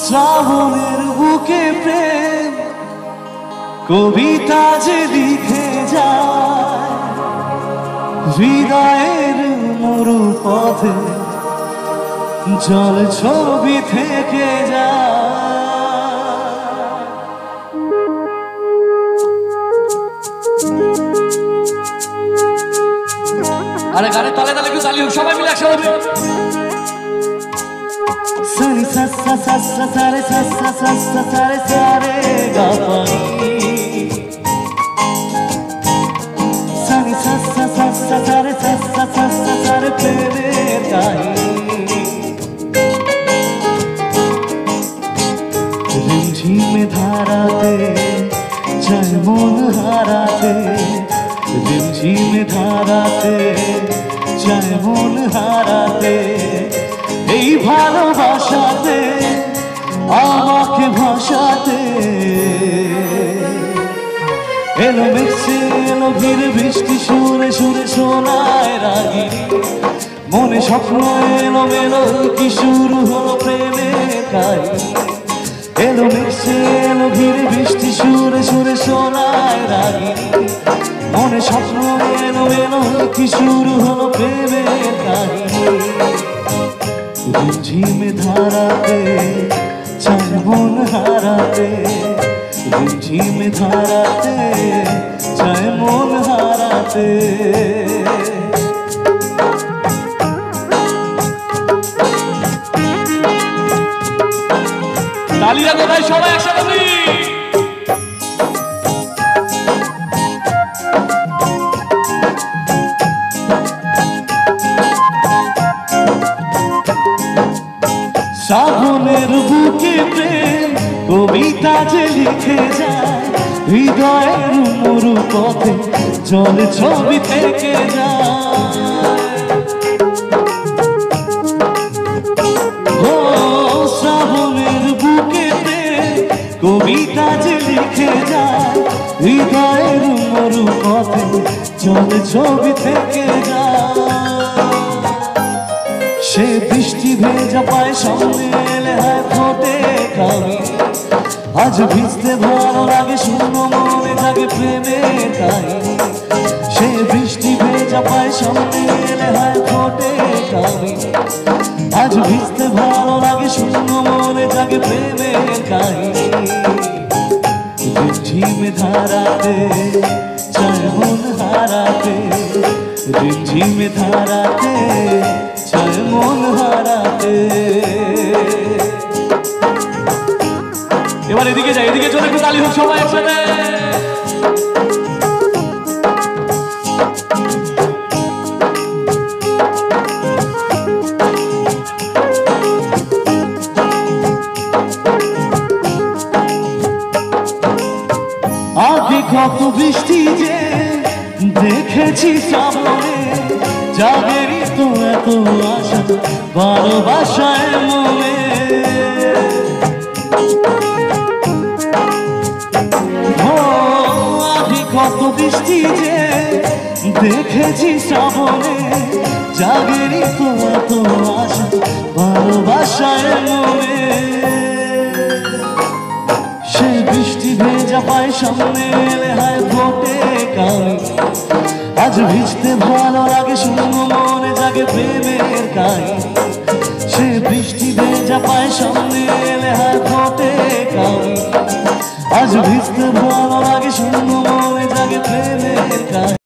শ্রাবণের বুকে প্রেম কবিতা যে লিখে যায় হৃদয়ের মরু পথে জল ছবি থেকে যায়। আরে গানে তালে তালে একটু তালি হোক, সবাই মিলে একসাথে। সানি সা সা সা সা সা রে সা সা সা সা সা রে সা রে গা পা নি। সানি সা সা সা সা সা রে সা সা সা সা সা রে প্রেমের কাহিনী। রিমঝিমে ধারাতে যায় মন হারাতে, রিমঝিমে ধারাতে যায় মন হারাতে, এই ভালোবাসাতে আমাকে ভাসাতে। এলো মেঘে এলো ঘিরে বৃষ্টি সুরে সুরে শোনায় রাগিনী, মনে স্বপ্ন এলো মেলো কি শুরু হলো প্রেমের কাহিনী। এলো মেঘে এলো ঘিরে বৃষ্টি সুরে সুরে শোনায় রাগিনী, মনে স্বপ্ন এলো মেলো কি শুরু হলো প্রেমের কাহিনী। রিমঝিমে ধারাতে চায় মন হারাতে, রিমঝিমে ধারাতে চায় মন হারাতে। তালিরা কোথায় সবাই একসাথে বলি। শ্রাবণের বুকে প্রেম কবিতা যে লিখে যায় হৃদয়ের মরু পথে জল ছবি থেকে যায়। ও শ্রাবণের বুকে প্রেম কবিতা যে লিখে যায় হৃদয়ের মরু পথে জল ছবি থেকে যায়। সে বৃষ্টি ভেজা পায় সামনে এলে হয় ফোটে কামি, আজ ভিজতে ভালো লাগে শূন্য মনে থাকে প্রেমের কাহিনী। সে বৃষ্টি ভেজা পায় সামনে এলে হয় ফোটে কামি, আজ ভিজতে ভালো লাগে শূন্য মনে থাকে প্রেমের কাহিনী। রিমঝিমে ধারাতে চায় মন হারাতে, রিমঝিমে ধারাতে চায় মন হারাতে। এবার এদিকে যাই, এদিকে চলে একটু তালি হোক সবাই একসাথে। আগে কত বৃষ্টি যে দেখেছি শ্রাবণে, যাদেরই তো এত আশা ভালোবাসায় মনে। আগে কত বৃষ্টি যে দেখেছি শ্রাবণে, যাদেরই তো এত আশা ভালোবাসায় মনে। সে বৃষ্টি ভেজা পায় সামনে এলে হয় ফোটে কামি, আজ ভিজতে ভালো লাগে শূন্য মনে জাগে প্রেমের কাহিনী। সে বৃষ্টি ভেজা পায় সামনে এলে হয় ফোটে কামি, আজ ভিজতে ভালো লাগে শূন্য মনে জাগে প্রেমের কাহিনী।